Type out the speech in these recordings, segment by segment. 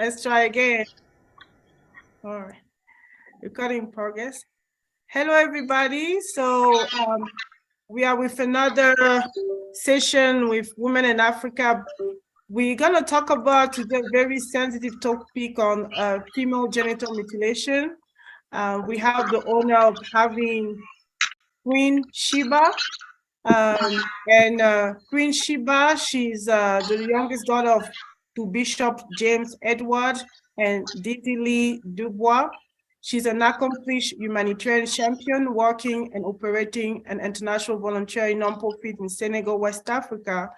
Let's try again. All right, recording progress. Hello, everybody. So we are with another session with Women in Africa. We're gonna talk about today a very sensitive topic on female genital mutilation. We have the honor of having Queen Sheba. And Queen Sheba, she's the youngest daughter of two Bishop James Edward and Didi Lee Dubois. She's an accomplished humanitarian champion working and operating an international voluntary nonprofit in Senegal, West Africa,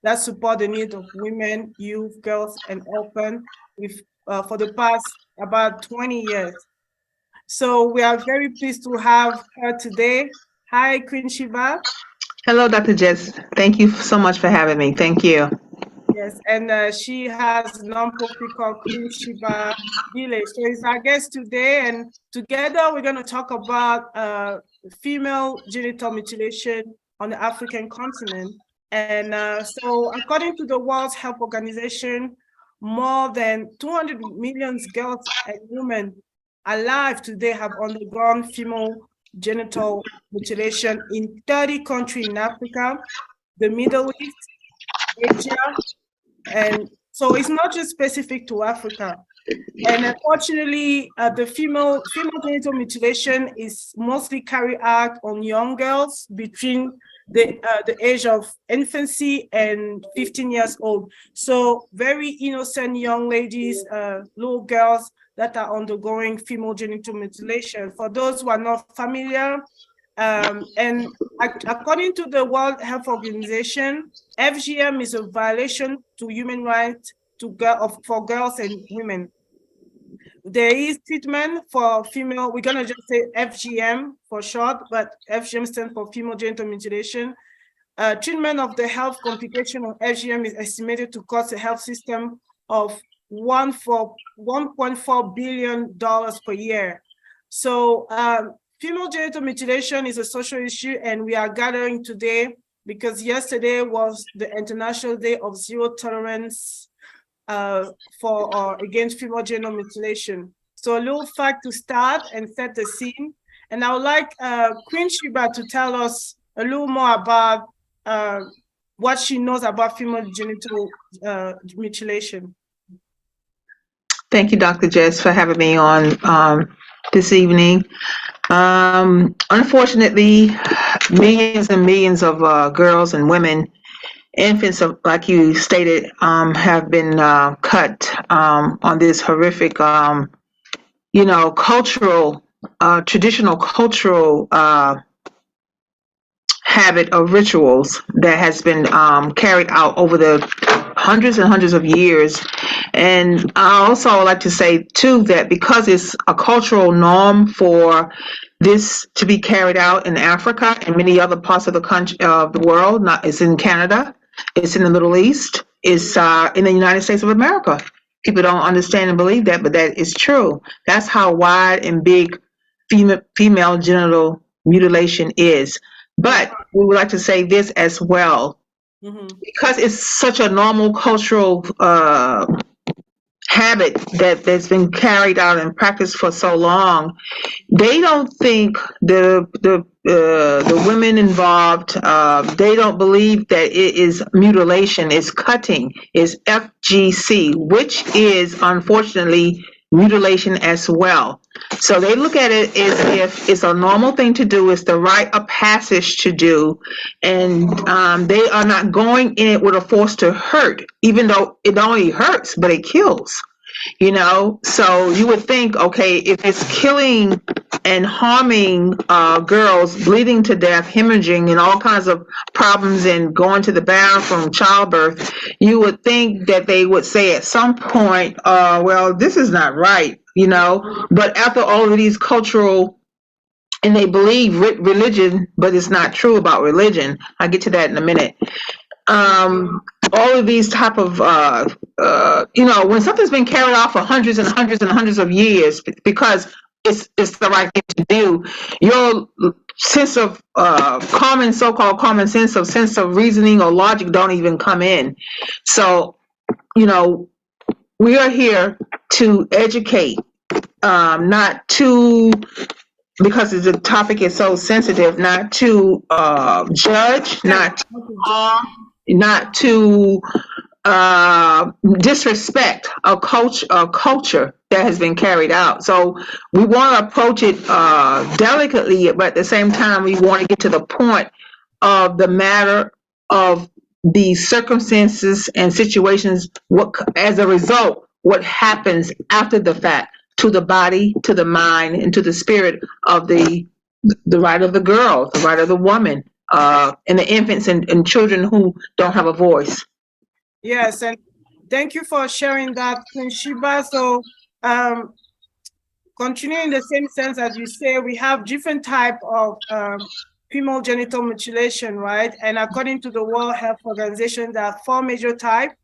that support the needs of women, youth, girls, and orphans with, for the past about 20 years. So we are very pleased to have her today. Hi, Queen Sheba. Hello, Dr. Jess. Thank you so much for having me. Thank you. Yes, and she has a nonprofit called Queen Sheba Village. So it's our guest today, and together we're going to talk about female genital mutilation on the African continent. And so according to the World Health Organization, more than 200 million girls and women alive today have undergone female genital mutilation in 30 countries in Africa, the Middle East, Asia, and so it's not just specific to Africa. And unfortunately, the female genital mutilation is mostly carried out on young girls between the age of infancy and 15 years old. So very innocent young ladies, little girls that are undergoing female genital mutilation. For those who are not familiar, and according to the World Health Organization, FGM is a violation to human rights for girls and women. There is treatment for female, we're gonna just say FGM for short, but FGM stands for female genital mutilation. Treatment of the health complication of FGM is estimated to cost the health system of $1.4 billion per year. So female genital mutilation is a social issue, and we are gathering today because yesterday was the International Day of Zero Tolerance against female genital mutilation. So a little fact to start and set the scene. And I would like Queen Sheba to tell us a little more about what she knows about female genital mutilation. Thank you, Dr. Jess, for having me on this evening. Unfortunately, millions and millions of girls and women, infants, like you stated, have been cut on this horrific, traditional cultural habit of rituals that has been carried out over the hundreds and hundreds of years. And I also would like to say, too, that because it's a cultural norm for this to be carried out in Africa and many other parts of the country, of the world, it's in Canada, it's in the Middle East, it's in the United States of America. People don't understand and believe that, but that is true. That's how wide and big female genital mutilation is. But we would like to say this as well, because it's such a normal cultural habit that's been carried out and practiced for so long. They don't think the women involved. They don't believe that it is mutilation. It's cutting. It's FGC, which is unfortunately mutilation as well. So they look at it as if it's a normal thing to do, it's the rite of passage to do, and they are not going in it with a force to hurt, even though it not only hurts, but it kills. So you would think, okay, if it's killing and harming girls, bleeding to death, hemorrhaging, and all kinds of problems, and going to the bathroom, childbirth, you would think that they would say at some point, well, this is not right, But after all of these cultural, and they believe religion, but it's not true about religion. I'll get to that in a minute. All of these type of, when something's been carried out for hundreds and hundreds and hundreds of years, because it's the right thing to do, your sense of so-called common sense of reasoning or logic don't even come in. So, we are here to educate, not to, because the topic is so sensitive, not to judge, not to harm, not to disrespect a culture that has been carried out. So we want to approach it delicately, but at the same time, we want to get to the point of the matter of the circumstances and situations. What, as a result, what happens after the fact to the body, to the mind, and to the spirit of the right of the girl, the right of the woman, and the infants and children who don't have a voice. Yes, and thank you for sharing that, Queen Sheba. So, continuing in the same sense as you say, we have different type of female genital mutilation, right? And according to the World Health Organization, there are 4 major types.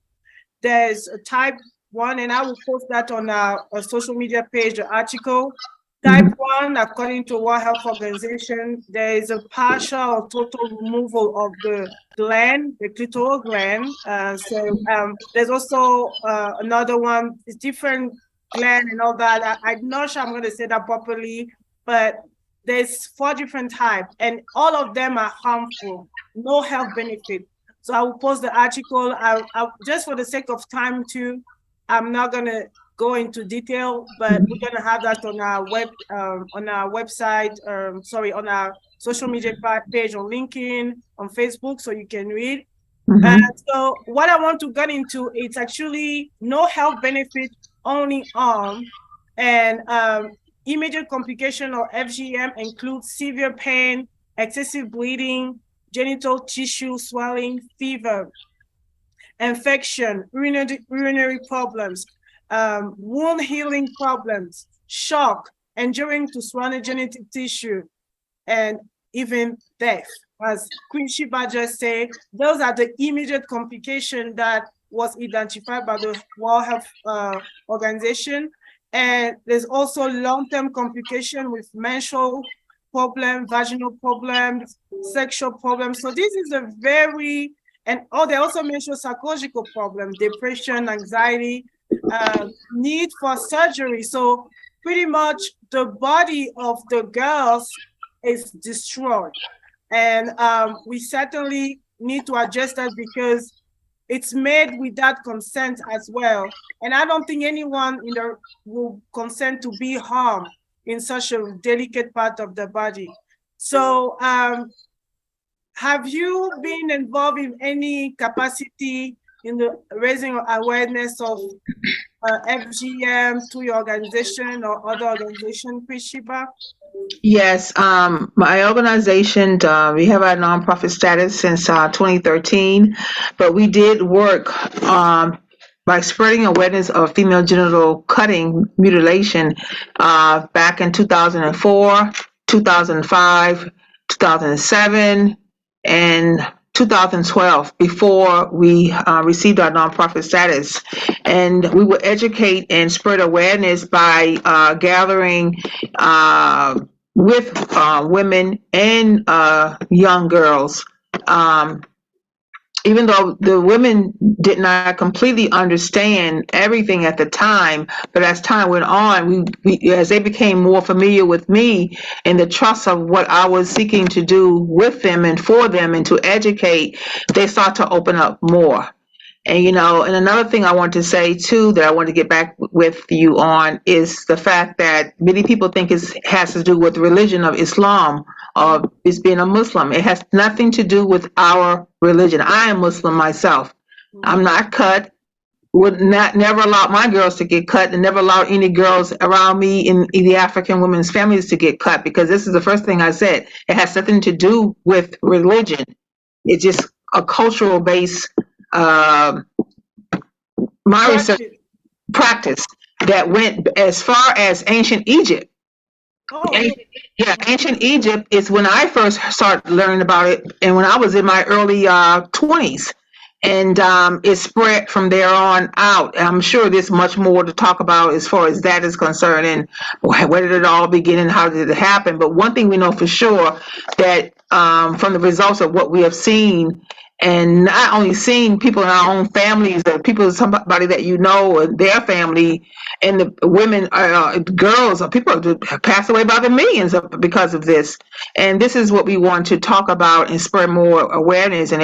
There's a type 1, and I will post that on our social media page, the article. Type 1, according to World Health Organization, there is a partial or total removal of the gland, the clitoral gland. There's also another one, it's different gland and all that. I'm not sure I'm going to say that properly, but there's 4 different types, and all of them are harmful, no health benefit. So I will post the article. I just for the sake of time too, I'm not going to go into detail, but we're going to have that on our website, on our social media page on LinkedIn, on Facebook, so you can read. So what I want to get into, it's actually no health benefit, only harm, and immediate complication or FGM includes severe pain, excessive bleeding, genital tissue swelling, fever, infection, urinary problems, wound healing problems, shock, injury to surrounding genital tissue, and even death. As Queen Sheba just said, those are the immediate complications that was identified by the World Health Organization. And there's also long-term complication with menstrual problem, vaginal problems, sexual problems. So this is a very, and they also mention psychological problems, depression, anxiety, need for surgery. So pretty much the body of the girls is destroyed. And we certainly need to address that because it's made without consent as well. And I don't think anyone will consent to be harmed in such a delicate part of the body. So have you been involved in any capacity in the raising awareness of FGM to your organization or other organization, Queen Sheba? Yes, my organization, we have our nonprofit status since 2013, but we did work by spreading awareness of female genital cutting, mutilation, back in 2004, 2005, 2007, and 2012, before we received our nonprofit status. And we would educate and spread awareness by gathering with women and young girls. Even though the women did not completely understand everything at the time, but as time went on, we as they became more familiar with me and the trust of what I was seeking to do with them and for them and to educate, they start to open up more. And, and another thing I want to say too, that I want to get back with you on, is the fact that many people think it has to do with the religion of Islam, or it's being a Muslim. It has nothing to do with our religion. I am Muslim myself. I'm not cut. Would never allow my girls to get cut, and never allow any girls around me in the African women's families to get cut, because this is the first thing I said. It has nothing to do with religion. It's just a cultural base. My research practice that went as far as ancient Egypt. Ancient Egypt is when I first started learning about it, and when I was in my early 20s. And it spread from there on out. I'm sure there's much more to talk about as far as that is concerned, and where did it all begin and how did it happen. But one thing we know for sure, that from the results of what we have seen and not only seeing people in our own families or people, somebody that you know or their family, and the women, girls or people have passed away by the millions because of this. And this is what we want to talk about and spur more awareness and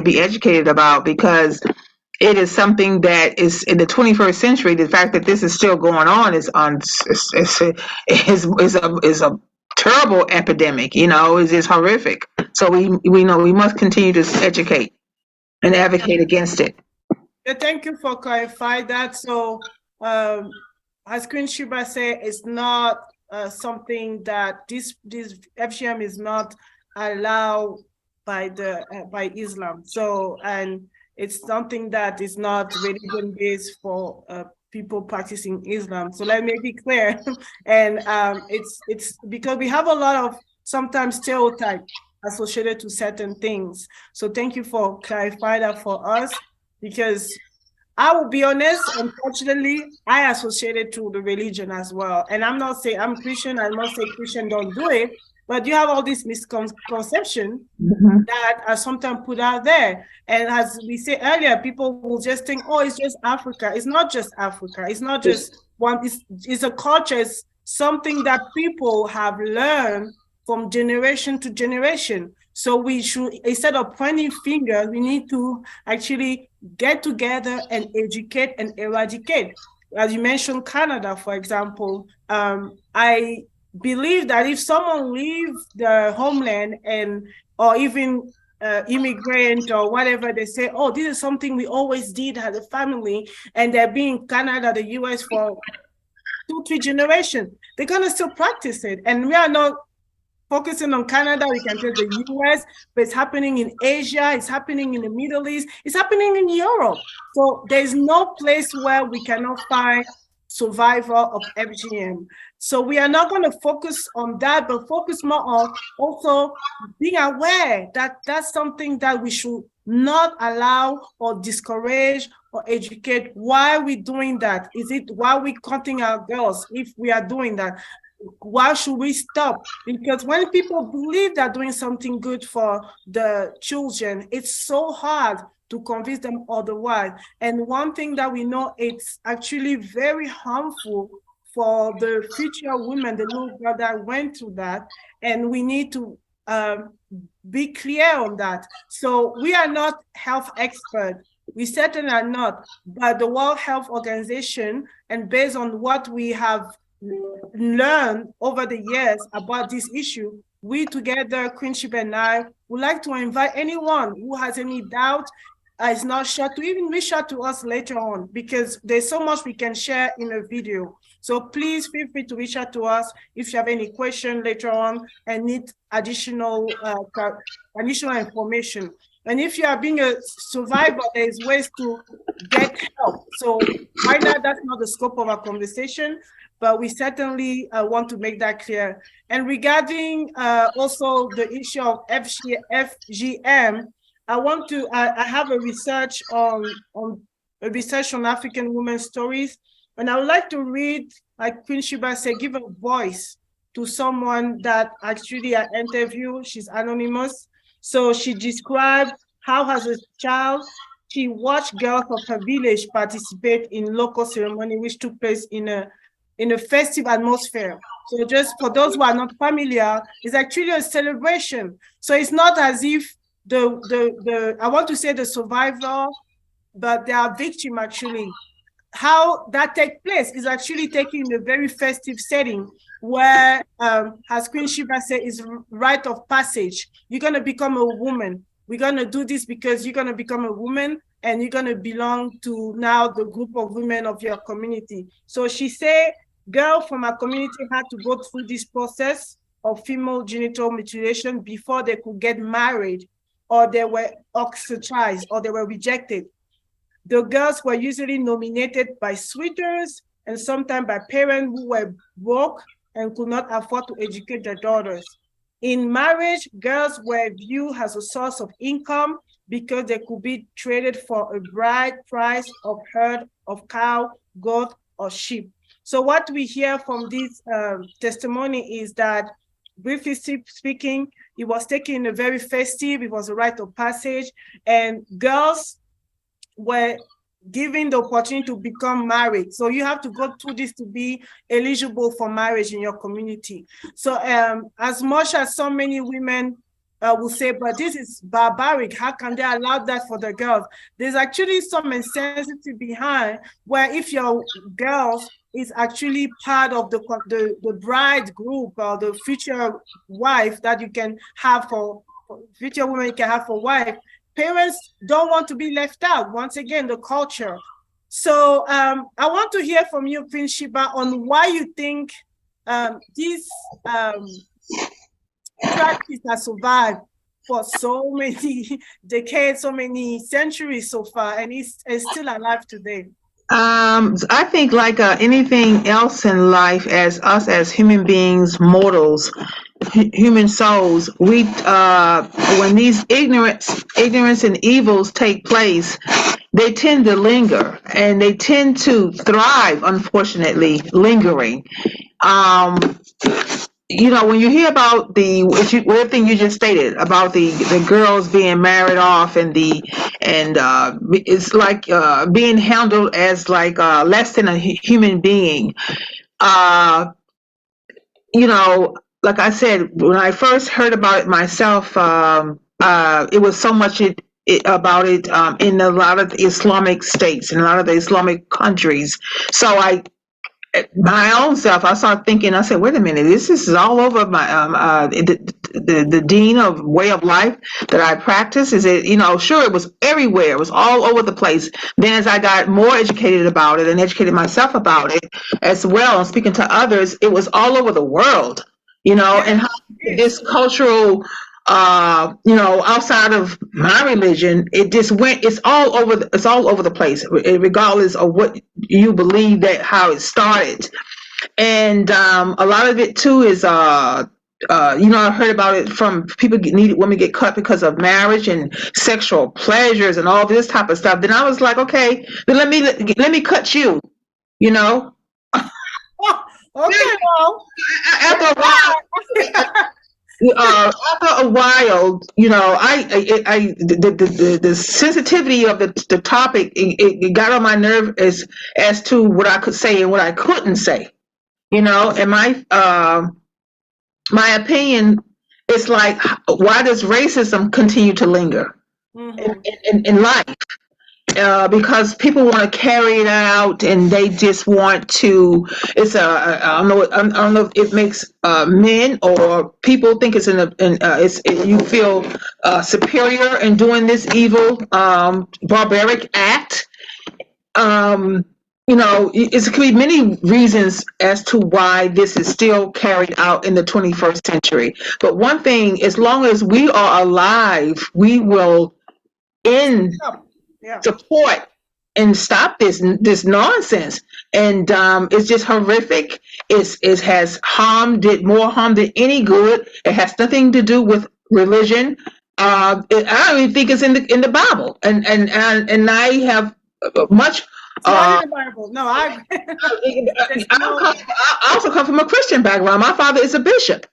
be educated about, because it is something that is in the 21st century. The fact that this is still going on is a terrible epidemic. Is horrific. So we know we must continue to educate and advocate against it. Yeah, thank you for clarifying that. So, as Queen Sheba said, it's not something that this FGM is not allowed by Islam. So, and it's something that is not religion based for people practicing Islam. So let me be clear. And it's because we have a lot of sometimes stereotype associated to certain things. So thank you for clarifying that for us, because I will be honest, unfortunately, I associated to the religion as well. And I'm not saying I'm Christian, I'm not saying Christian don't do it, but you have all this misconception that are sometimes put out there. And as we said earlier, people will just think, oh, it's just Africa. It's not just Africa. It's not just one, it's a culture. It's something that people have learned from generation to generation. So we should, instead of pointing fingers, we need to actually get together and educate and eradicate. As you mentioned, Canada, for example, I believe that if someone leaves their homeland or even immigrant or whatever, they say, oh, this is something we always did as a family, and they're being in Canada, the US for 2-3 generations, they're gonna still practice it. And we are not focusing on Canada, we can take the US, but it's happening in Asia, it's happening in the Middle East, it's happening in Europe. So there's no place where we cannot find survivor of FGM. So we are not going to focus on that, but focus more on also being aware that that's something that we should not allow or discourage or educate. Why are we doing that? Is it why we cutting our girls if we are doing that? Why should we stop? Because when people believe they're doing something good for the children, it's so hard to convince them otherwise. And one thing that we know, it's actually very harmful for the future women, the little girl that went through that, and we need to be clear on that. So we are not health experts. We certainly are not, but the World Health Organization, and based on what we have learned over the years about this issue, we together, Queen Sheba and I, would like to invite anyone who has any doubt, is not sure, to even reach out to us later on, because there's so much we can share in a video. So please feel free to reach out to us if you have any question later on and need additional information. And if you are being a survivor, there's ways to get help. So right now, that's not the scope of our conversation, but we certainly want to make that clear. And regarding also the issue of FGM, I have a research on African women's stories, and I would like to read, like Queen Sheba said, give a voice to someone that actually I interviewed. She's anonymous. So she described how, as a child, she watched girls of her village participate in local ceremony, which took place in a festive atmosphere. So just for those who are not familiar, it's actually a celebration. So it's not as if I want to say the survivor, but they are victim actually. How that takes place is actually taking in a very festive setting where, as Queen Sheba said, is rite of passage. You're going to become a woman. We're going to do this because you're going to become a woman and you're going to belong to now the group of women of your community. So she said, girls from our community had to go through this process of female genital mutilation before they could get married, or they were ostracized, or they were rejected. The girls were usually nominated by suitors and sometimes by parents who were broke and could not afford to educate their daughters. In marriage, girls were viewed as a source of income because they could be traded for a bride price of herd of cow, goat, or sheep. So what we hear from this testimony is that briefly speaking, it was taken in a very festive, it was a rite of passage, and girls were given the opportunity to become married. So you have to go through this to be eligible for marriage in your community. So as much as so many women will say, but this is barbaric, how can they allow that for the girls? There's actually some insensitivity behind, where if your girls is actually part of the bride group or the future wife that you can have for future women you can have for wife, parents don't want to be left out. Once again, the culture. So I want to hear from you, Queen Sheba, on why you think this practice has survived for so many decades, so many centuries so far, and is still alive today. I think like anything else in life, as us as human beings, mortals, human souls, we when these ignorance and evils take place, they tend to linger and they tend to thrive, unfortunately, lingering. When you hear about the weird thing you just stated about the girls being married off and it's like being handled as like less than a human being. Like I said, when I first heard about it myself, it was so much about it in a lot of the Islamic states, in a lot of the Islamic countries. So my own self, I started thinking, I said, wait a minute, this is all over my the deen of way of life that I practice. Is it, sure, it was everywhere, it was all over the place. Then as I got more educated about it and educated myself about it as well, and speaking to others, it was all over the world, and how this cultural outside of my religion, it's all over the place, regardless of what you believe, that how it started. And a lot of it too is I heard about it from people women get cut because of marriage and sexual pleasures and all this type of stuff. Then I was like, okay, then let me cut you, Okay, well, after a while. After a while, the sensitivity of the topic, it got on my nerve as to what I could say and what I couldn't say, and my opinion is like, why does racism continue to linger in life? Because people want to carry it out and they just want to. I don't know if it makes men or people think it's you feel superior in doing this evil barbaric act. It could be many reasons as to why this is still carried out in the 21st century. But one thing, as long as we are alive, we will end support and stop this nonsense. And it's just horrific. It has did more harm than any good. It has nothing to do with religion. I don't even think it's in the Bible. And I have much. It's not in the Bible. No, I also come from a Christian background. My father is a bishop.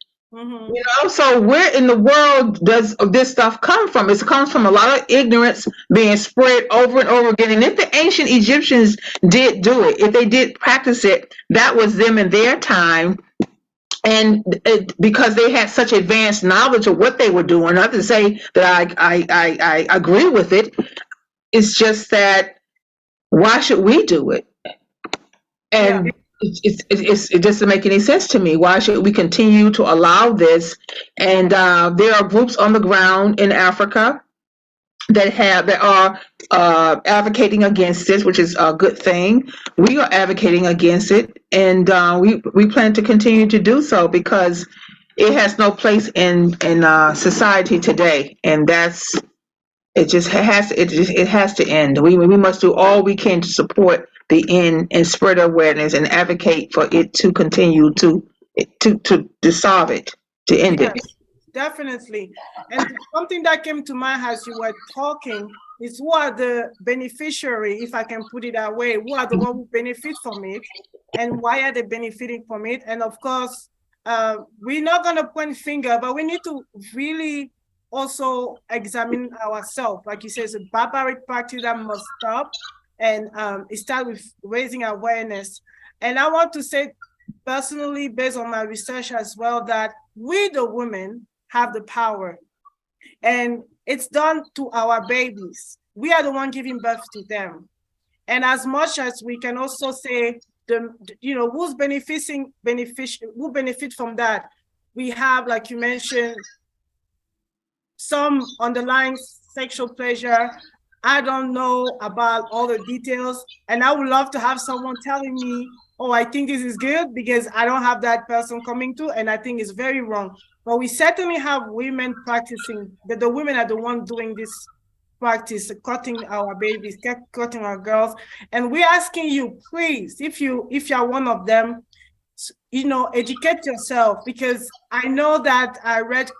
So where in the world does this stuff come from? It comes from a lot of ignorance being spread over and over again. And if the ancient Egyptians did do it, if they did practice it, that was them in their time. And because they had such advanced knowledge of what they were doing, not to say that I agree with it. It's just that, why should we do it? And it doesn't make any sense to me. Why should we continue to allow this? And there are groups on the ground in Africa that are advocating against this, which is a good thing. We are advocating against it, and we plan to continue to do so because it has no place in society today, and it has to end. We must do all we can to support the end and spread awareness and advocate for it to continue to solve it, to end it. Definitely. And something that came to mind as you were talking is, who are the beneficiary, if I can put it that way? Who are the ones who benefit from it, and why are they benefiting from it? And of course, we're not going to point finger, but we need to really also examine ourselves. Like you said, it's a barbaric practice that must stop, and it starts with raising awareness. And I want to say personally, based on my research as well, that we, the women, have the power, and it's done to our babies. We are the one giving birth to them. And as much as we can also say, who benefit from that? We have, like you mentioned, some underlying sexual pleasure. I don't know about all the details, and I would love to have someone telling me, oh, I think this is good, because I don't have that person coming to, and I think it's very wrong. But we certainly have women practicing, the women are the ones doing this practice, cutting our babies, cutting our girls. And we're asking you, please, if you're one of them, educate yourself, because I know that I read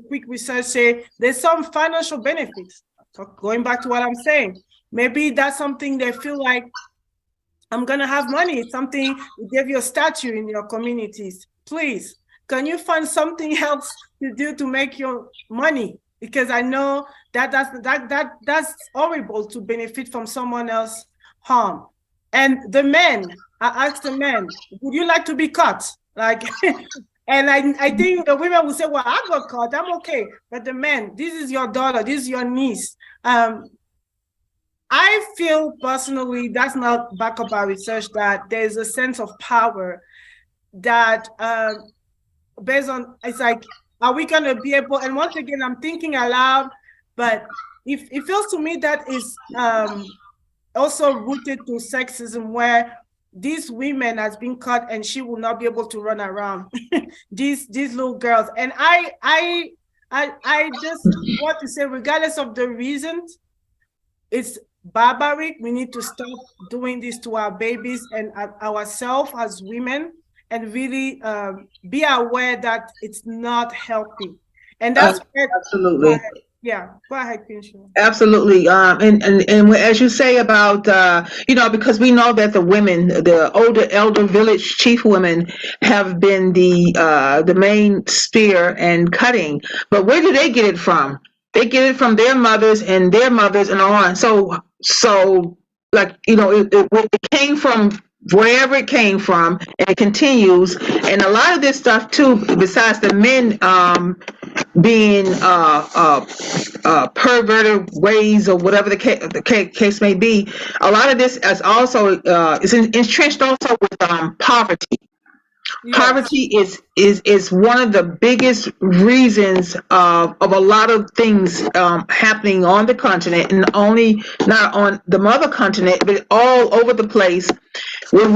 quick research say there's some financial benefits. So going back to what I'm saying, maybe that's something they feel like, I'm gonna have money. It's something we give you a statue in your communities. Please, can you find something else to do to make your money? Because I know that's horrible to benefit from someone else's harm. And the men, I asked the men, would you like to be cut? Like, and I think the women will say, well, I got caught, I'm okay. But the men, this is your daughter, this is your niece. I feel personally, that's not back up our research, that there's a sense of power that based on, it's like, are we going to be able, and once again, I'm thinking aloud, but if it feels to me that is also rooted to sexism, where these women has been cut and she will not be able to run around, these little girls. And I just want to say, regardless of the reasons, it's barbaric. We need to stop doing this to our babies and ourselves as women, and really be aware that it's not healthy. And that's absolutely. Yeah, go ahead, Queen Sheba. Absolutely. And as you say about, because we know that the women, the older elder village chief women, have been the main spear and cutting. But where do they get it from? They get it from their mothers and their mothers and on. So like, it came from wherever it came from, and it continues. And a lot of this stuff too, besides the men being perverted ways, or whatever the case may be, a lot of this is also is entrenched also with poverty. Yes. Poverty is one of the biggest reasons of a lot of things happening on the continent, and not on the mother continent, but all over the place. When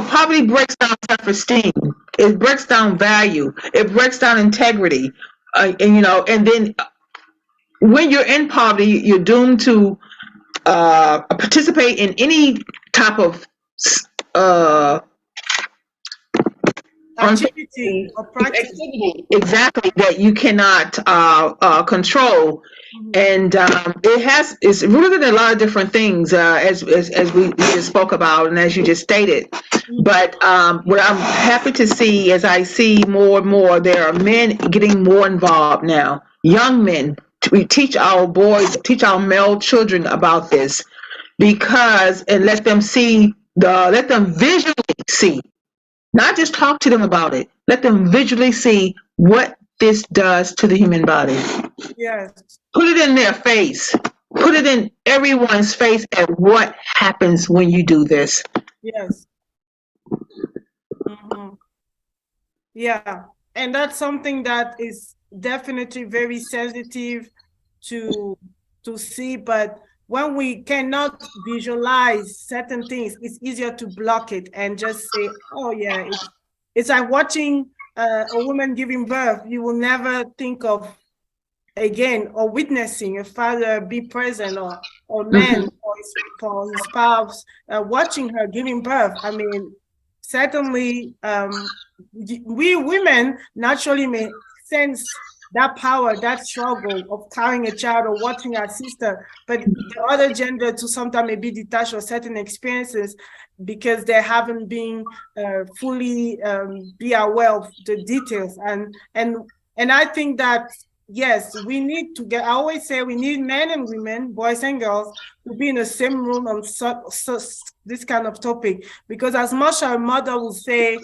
poverty breaks down self-esteem. It breaks down value. It breaks down integrity. And then when you're in poverty, you're doomed to participate in any type of activity or practice. Exactly, that you cannot control. And it's rooted in a lot of different things, as we just spoke about, and as you just stated. But what I'm happy to see, as I see more and more, there are men getting more involved now. Young men. We teach our male children about this, and let them visually see. Not just talk to them about it. Let them visually see what this does to the human body. Yes. Put it in their face. Put it in everyone's face at what happens when you do this. Yes. Yeah. And that's something that is definitely very sensitive to see, but when we cannot visualize certain things, it's easier to block it and just say, oh yeah, it's like watching a woman giving birth. You will never think of, again, or witnessing a father be present, or man, for his spouse, watching her giving birth. I mean, certainly we women naturally may sense that power, that struggle of carrying a child or watching our sister, but the other gender to sometimes maybe detached or certain experiences because they haven't been fully be aware of the details. And I think that, yes, we need to get, I always say we need men and women, boys and girls, to be in the same room on this kind of topic. Because as much as a mother will say,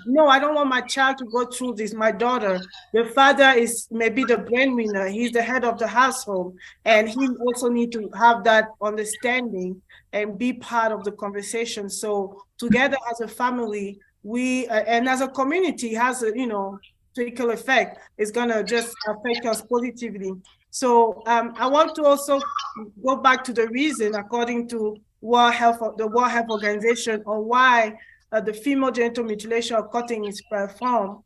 no, I don't want my child to go through this, my daughter, the father is maybe the breadwinner, he's the head of the household, and he also need to have that understanding and be part of the conversation. So together as a family, we, and as a community, has a, trickle effect. Is going to just affect us positively. So I want to also go back to the reason, according to the World Health Organization, on why the female genital mutilation or cutting is performed.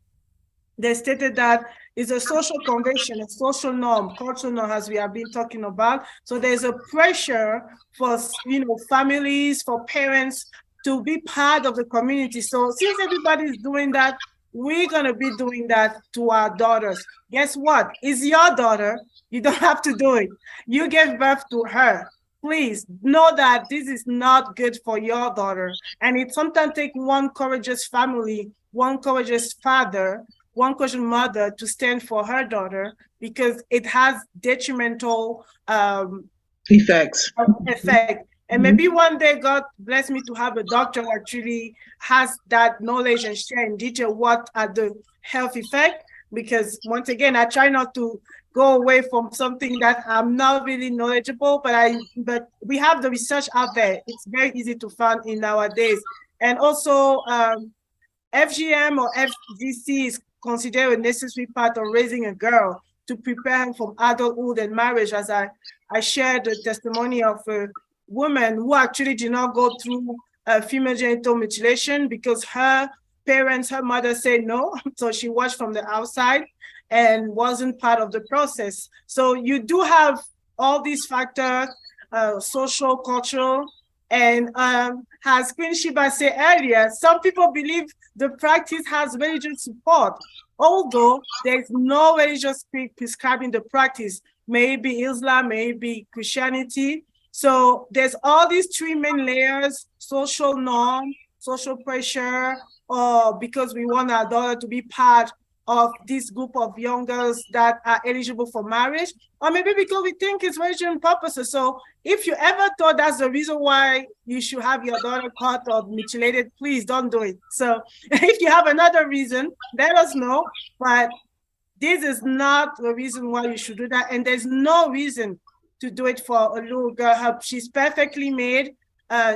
They stated that it's a social convention, a social norm, cultural norm, as we have been talking about. So there's a pressure for families, for parents to be part of the community. So since everybody's doing that, we're going to be doing that to our daughters. Guess what? It's your daughter. You don't have to do it. You gave birth to her. Please know that this is not good for your daughter. And it sometimes takes one courageous family, one courageous father, one courageous mother to stand for her daughter, because it has detrimental effects. And maybe one day God bless me to have a doctor who actually has that knowledge and share in detail what are the health effects. Because once again, I try not to go away from something that I'm not really knowledgeable, but we have the research out there. It's very easy to find in nowadays. And also FGM or FGC is considered a necessary part of raising a girl to prepare her for adulthood and marriage, as I shared the testimony of woman who actually did not go through female genital mutilation because her parents, her mother said no. So she watched from the outside and wasn't part of the process. So you do have all these factors, social, cultural, and as Queen Sheba said earlier, some people believe the practice has religious support, although there's no religious prescribing the practice. Maybe Islam, maybe Christianity. So there's all these three main layers: social norm, social pressure, or because we want our daughter to be part of this group of young girls that are eligible for marriage, or maybe because we think it's religion purposes. So if you ever thought that's the reason why you should have your daughter cut or mutilated, please don't do it. So if you have another reason, let us know. But this is not the reason why you should do that. And there's no reason to do it for a little girl. She's perfectly made.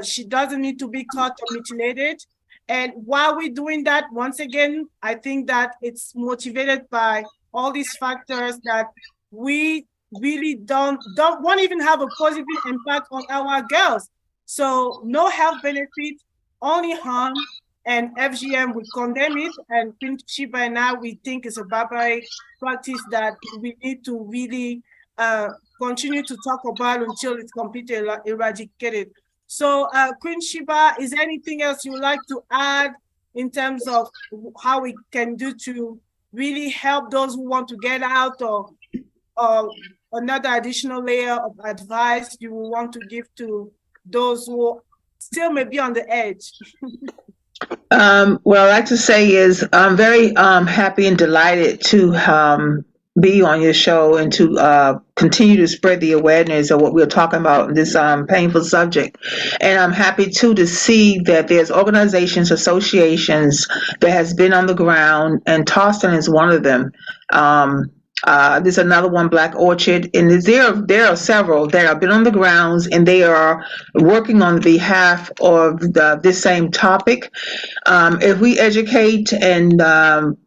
She doesn't need to be cut or mutilated. And while we're doing that, once again, I think that it's motivated by all these factors that we really don't want even have a positive impact on our girls. So no health benefit, only harm, and FGM, we condemn it. And Queen Sheba and I, we think it's a barbaric practice that we need to really continue to talk about until it's completely eradicated. So Queen Sheba, is there anything else you would like to add in terms of how we can do to really help those who want to get out, or another additional layer of advice you want to give to those who still may be on the edge? What I'd like to say is I'm very happy and delighted to be on your show and to continue to spread the awareness of what we're talking about, this painful subject. And I'm happy too to see that there's organizations, associations that has been on the ground, and Toston is one of them. There's another one, Black Orchid, and there are several that have been on the grounds, and they are working on behalf of this same topic. If we educate, and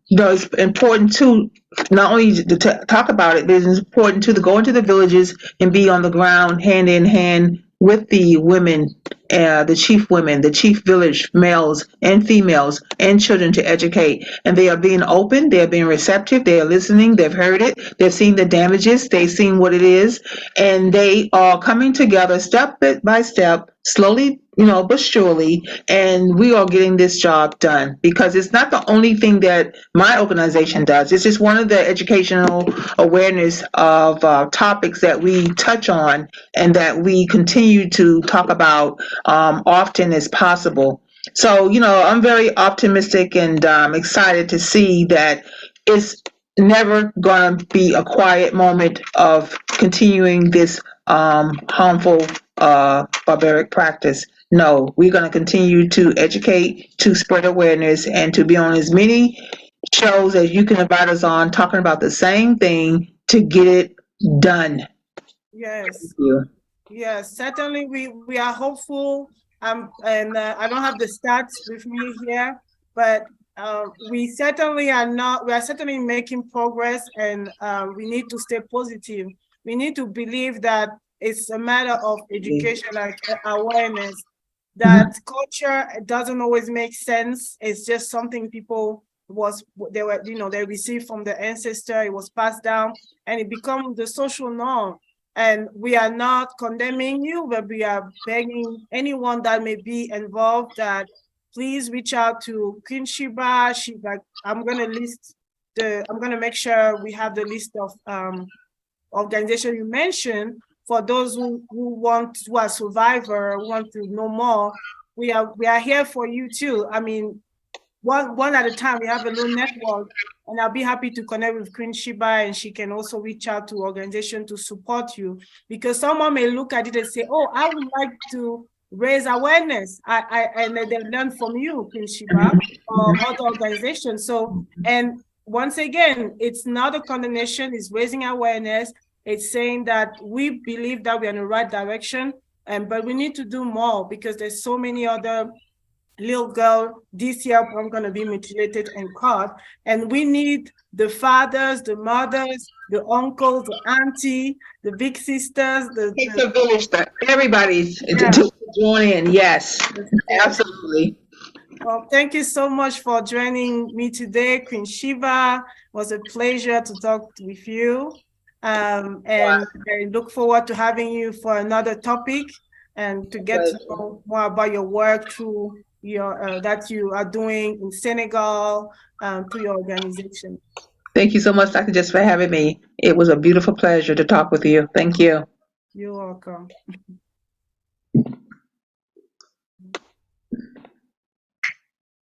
it's important to not only to talk about it, but it's important to go into the villages and be on the ground, hand in hand with the women, the chief women, the chief village males and females and children, to educate. And they are being open, they are being receptive, they are listening, they've heard it, they've seen the damages, they've seen what it is, and they are coming together step by step slowly, but surely, and we are getting this job done, because it's not the only thing that my organization does. It's just one of the educational awareness of topics that we touch on and that we continue to talk about often as possible. So, I'm very optimistic and excited to see that it's never going to be a quiet moment of continuing this harmful, barbaric practice. No, we're going to continue to educate, to spread awareness, and to be on as many shows as you can invite us on, talking about the same thing to get it done. Yes. Thank you. Yes, certainly we are hopeful. And I don't have the stats with me here, but we certainly are not. We are certainly making progress, and we need to stay positive. We need to believe that it's a matter of education, like awareness. That culture doesn't always make sense. It's just something people they received from the ancestor. It was passed down, and it becomes the social norm. And we are not condemning you, but we are begging anyone that may be involved that please reach out to Queen Sheba. I'm gonna make sure we have the list of organization you mentioned for those who are survivor, who want to know more. We are here for you too. I mean, one at a time. We have a little network, and I'll be happy to connect with Queen Sheba, and she can also reach out to organization to support you, because someone may look at it and say, "Oh, I would like to raise awareness." And they learn from you, Queen Sheba, or other organizations. So, and once again, it's not a condemnation; it's raising awareness. It's saying that we believe that we're in the right direction, but we need to do more, because there's so many other little girl this year I'm going to be mutilated and caught, and we need the fathers, the mothers, the uncles, the auntie, the big sisters. It's a village that everybody's to join in. Yes, absolutely. Well, thank you so much for joining me today, Queen Sheba. It was a pleasure to talk with you, and I look forward to having you for another topic and to get to know more about your work through your that you are doing in Senegal, to your organization. Thank you so much, Dr. Jess, for having me. It was a beautiful pleasure to talk with you. Thank you. You're welcome.